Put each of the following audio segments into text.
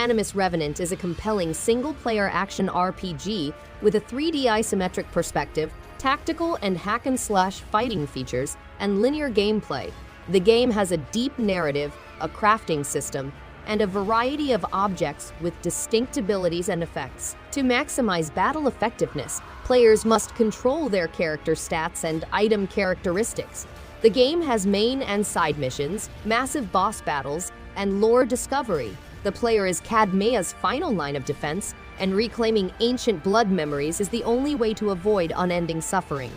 ANIMUS Revenant is a compelling single-player action RPG with a 3D isometric perspective, tactical and hack-and-slash fighting features, and linear gameplay. The game has a deep narrative, a crafting system, and a variety of objects with distinct abilities and effects. To maximize battle effectiveness, players must control their character stats and item characteristics. The game has main and side missions, massive boss battles, and lore discovery. The player is Cadmea's final line of defense, and reclaiming ancient blood memories is the only way to avoid unending suffering.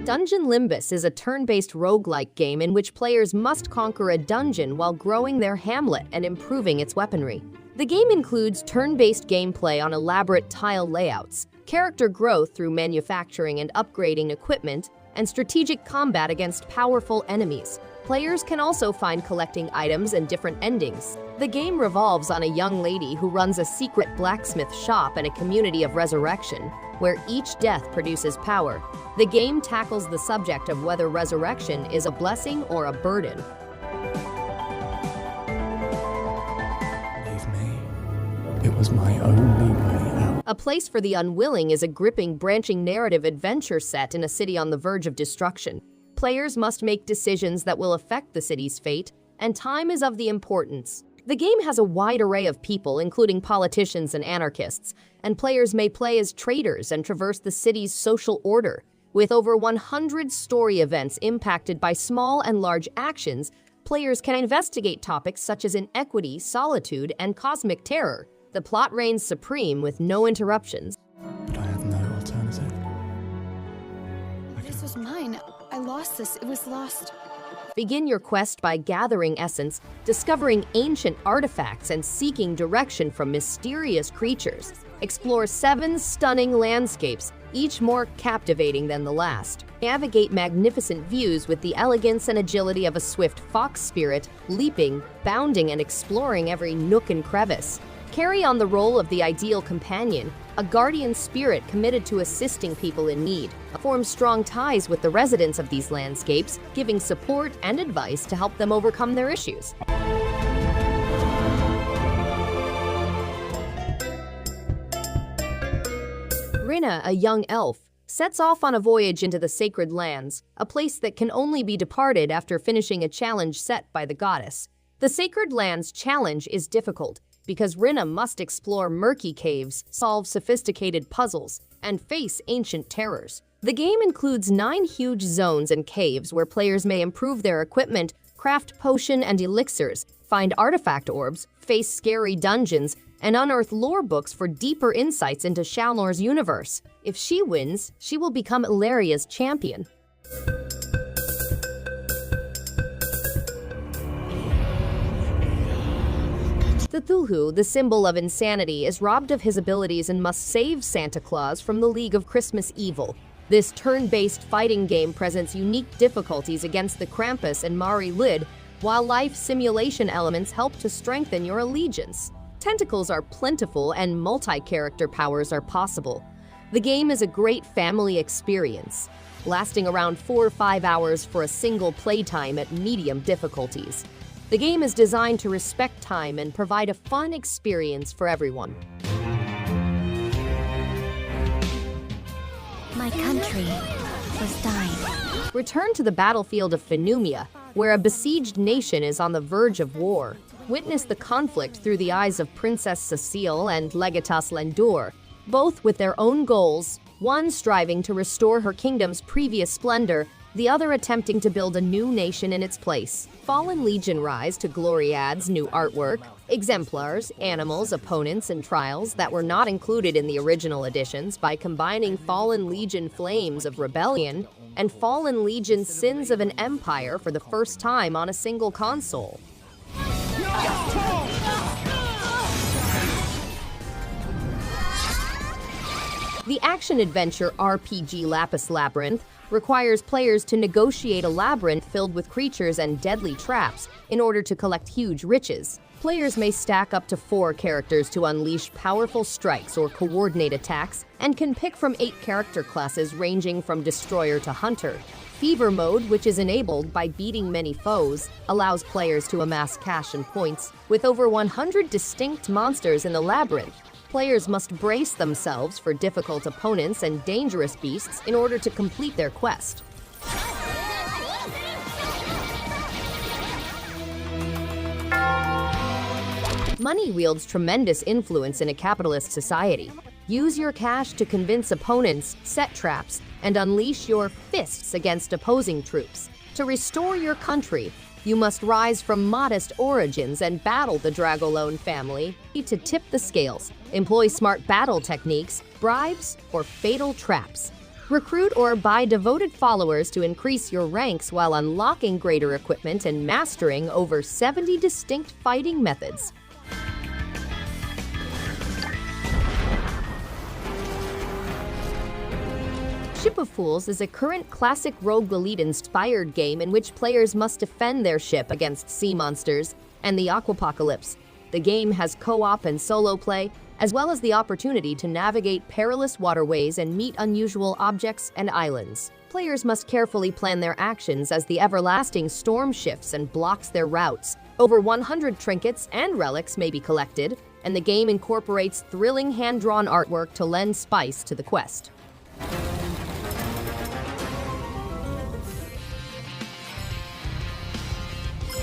Dungeon Limbus is a turn-based roguelike game in which players must conquer a dungeon while growing their hamlet and improving its weaponry. The game includes turn-based gameplay on elaborate tile layouts, character growth through manufacturing and upgrading equipment, and strategic combat against powerful enemies. Players can also find collecting items and different endings. The game revolves on a young lady who runs a secret blacksmith shop and a community of resurrection, where each death produces power. The game tackles the subject of whether resurrection is a blessing or a burden. Leave me. It was my only way out. A Place for the Unwilling is a gripping, branching narrative adventure set in a city on the verge of destruction. Players must make decisions that will affect the city's fate, and time is of the importance. The game has a wide array of people, including politicians and anarchists, and players may play as traitors and traverse the city's social order. With over 100 story events impacted by small and large actions, players can investigate topics such as inequity, solitude, and cosmic terror. The plot reigns supreme with no interruptions. But I had no alternative. This was mine. I lost this. It was lost. Begin your quest by gathering essence, discovering ancient artifacts, and seeking direction from mysterious creatures. Explore 7 stunning landscapes, each more captivating than the last. Navigate magnificent views with the elegance and agility of a swift fox spirit, leaping, bounding, and exploring every nook and crevice. Carry on the role of the ideal companion, a guardian spirit committed to assisting people in need. Form strong ties with the residents of these landscapes, giving support and advice to help them overcome their issues. Rinna, a young elf, sets off on a voyage into the Sacred Lands, a place that can only be departed after finishing a challenge set by the goddess. The Sacred Lands challenge is difficult, because Rinna must explore murky caves, solve sophisticated puzzles, and face ancient terrors. The game includes 9 huge zones and caves where players may improve their equipment, craft potion and elixirs, find artifact orbs, face scary dungeons, and unearth lore books for deeper insights into Shalnor's universe. If she wins, she will become Illyria's champion. Cthulhu, the symbol of insanity, is robbed of his abilities and must save Santa Claus from the League of Christmas Evil. This turn-based fighting game presents unique difficulties against the Krampus and Mari Lid, while life simulation elements help to strengthen your allegiance. Tentacles are plentiful and multi-character powers are possible. The game is a great family experience, lasting around 4 or 5 hours for a single playtime at medium difficulties. The game is designed to respect time and provide a fun experience for everyone. My country was dying. Return to the battlefield of Phenumia, where a besieged nation is on the verge of war. Witness the conflict through the eyes of Princess Cecile and Legatus Lendur, both with their own goals, one striving to restore her kingdom's previous splendor, the other attempting to build a new nation in its place. Fallen Legion Rise to glory adds new artwork, exemplars, animals, opponents, and trials that were not included in the original editions by combining Fallen Legion Flames of Rebellion and Fallen Legion Sins of an Empire for the first time on a single console. The action-adventure RPG Lapis Labyrinth requires players to negotiate a labyrinth filled with creatures and deadly traps in order to collect huge riches. Players may stack up to 4 characters to unleash powerful strikes or coordinate attacks, and can pick from 8 character classes ranging from Destroyer to Hunter. Fever Mode, which is enabled by beating many foes, allows players to amass cash and points. With over 100 distinct monsters in the Labyrinth, players must brace themselves for difficult opponents and dangerous beasts in order to complete their quest. Money wields tremendous influence in a capitalist society. Use your cash to convince opponents, set traps, and unleash your fists against opposing troops. To restore your country, you must rise from modest origins and battle the Dragolone family. To tip the scales, employ smart battle techniques, bribes, or fatal traps. Recruit or buy devoted followers to increase your ranks while unlocking greater equipment and mastering over 70 distinct fighting methods. Ship of Fools is a current classic Rogue Elite-inspired game in which players must defend their ship against sea monsters and the Aquapocalypse. The game has co-op and solo play, as well as the opportunity to navigate perilous waterways and meet unusual objects and islands. Players must carefully plan their actions as the everlasting storm shifts and blocks their routes. Over 100 trinkets and relics may be collected, and the game incorporates thrilling hand-drawn artwork to lend spice to the quest.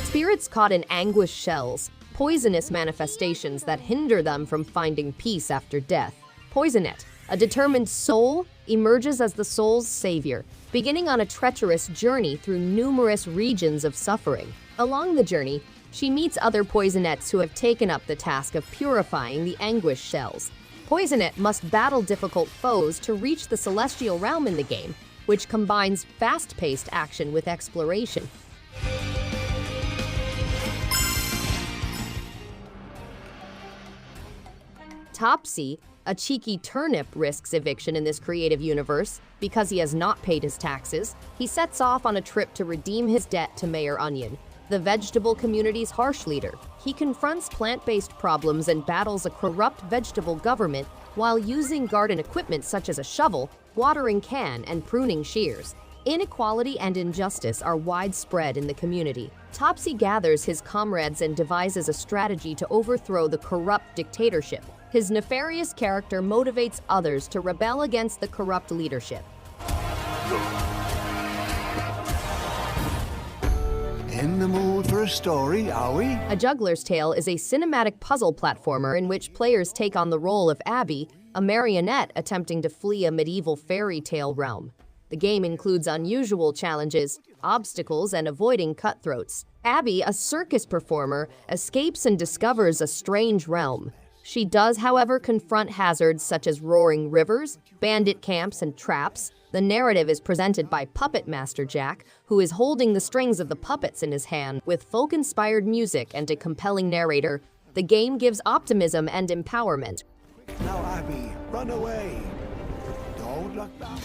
Spirits caught in anguish shells, poisonous manifestations that hinder them from finding peace after death. Poisonet, a determined soul, emerges as the soul's savior, beginning on a treacherous journey through numerous regions of suffering. Along the journey, she meets other Poisonets who have taken up the task of purifying the anguish shells. Poisonet must battle difficult foes to reach the celestial realm in the game, which combines fast-paced action with exploration. Topsy, a cheeky turnip, risks eviction in this creative universe because he has not paid his taxes. He sets off on a trip to redeem his debt to Mayor Onion, the vegetable community's harsh leader. He confronts plant-based problems and battles a corrupt vegetable government while using garden equipment such as a shovel, watering can, and pruning shears. Inequality and injustice are widespread in the community. Topsy gathers his comrades and devises a strategy to overthrow the corrupt dictatorship. His nefarious character motivates others to rebel against the corrupt leadership. In the mood for a story, are we? A Juggler's Tale is a cinematic puzzle platformer in which players take on the role of Abby, a marionette attempting to flee a medieval fairy tale realm. The game includes unusual challenges, obstacles, and avoiding cutthroats. Abby, a circus performer, escapes and discovers a strange realm. She does, however, confront hazards such as roaring rivers, bandit camps, and traps. The narrative is presented by Puppet Master Jack, who is holding the strings of the puppets in his hand. With folk-inspired music and a compelling narrator, the game gives optimism and empowerment. Now, Abby, run away. Don't look back.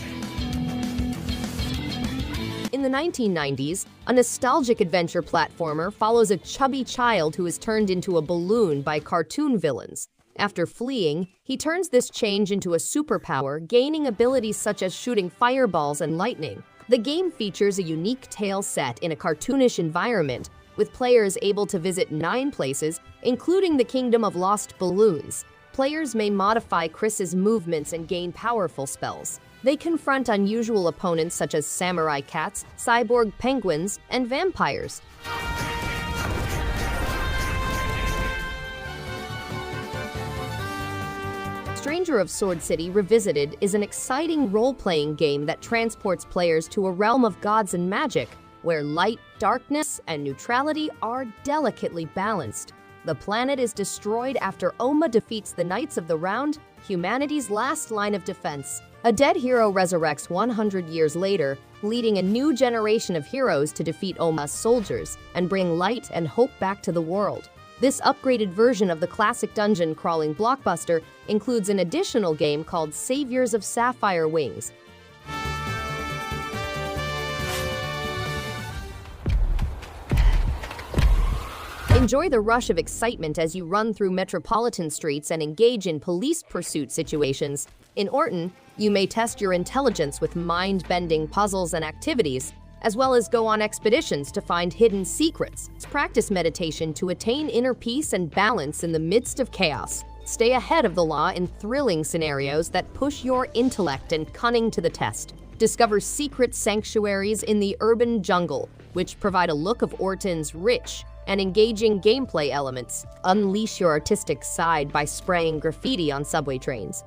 In the 1990s, a nostalgic adventure platformer follows a chubby child who is turned into a balloon by cartoon villains. After fleeing, he turns this change into a superpower, gaining abilities such as shooting fireballs and lightning. The game features a unique tale set in a cartoonish environment, with players able to visit 9 places, including the Kingdom of Lost Balloons. Players may modify Chris's movements and gain powerful spells. They confront unusual opponents such as samurai cats, cyborg penguins, and vampires. Stranger of Sword City Revisited is an exciting role-playing game that transports players to a realm of gods and magic, where light, darkness, and neutrality are delicately balanced. The planet is destroyed after Oma defeats the Knights of the Round, humanity's last line of defense. A dead hero resurrects 100 years later, leading a new generation of heroes to defeat Oma's soldiers and bring light and hope back to the world. This upgraded version of the classic dungeon-crawling blockbuster includes an additional game called Saviors of Sapphire Wings. Enjoy the rush of excitement as you run through metropolitan streets and engage in police pursuit situations. In Orten, You may test your intelligence with mind-bending puzzles and activities, as well as go on expeditions to find hidden secrets. Practice meditation to attain inner peace and balance in the midst of chaos. Stay ahead of the law in thrilling scenarios that push your intellect and cunning to the test. Discover secret sanctuaries in the urban jungle, which provide a look of Orten's rich and engaging gameplay elements. Unleash your artistic side by spraying graffiti on subway trains.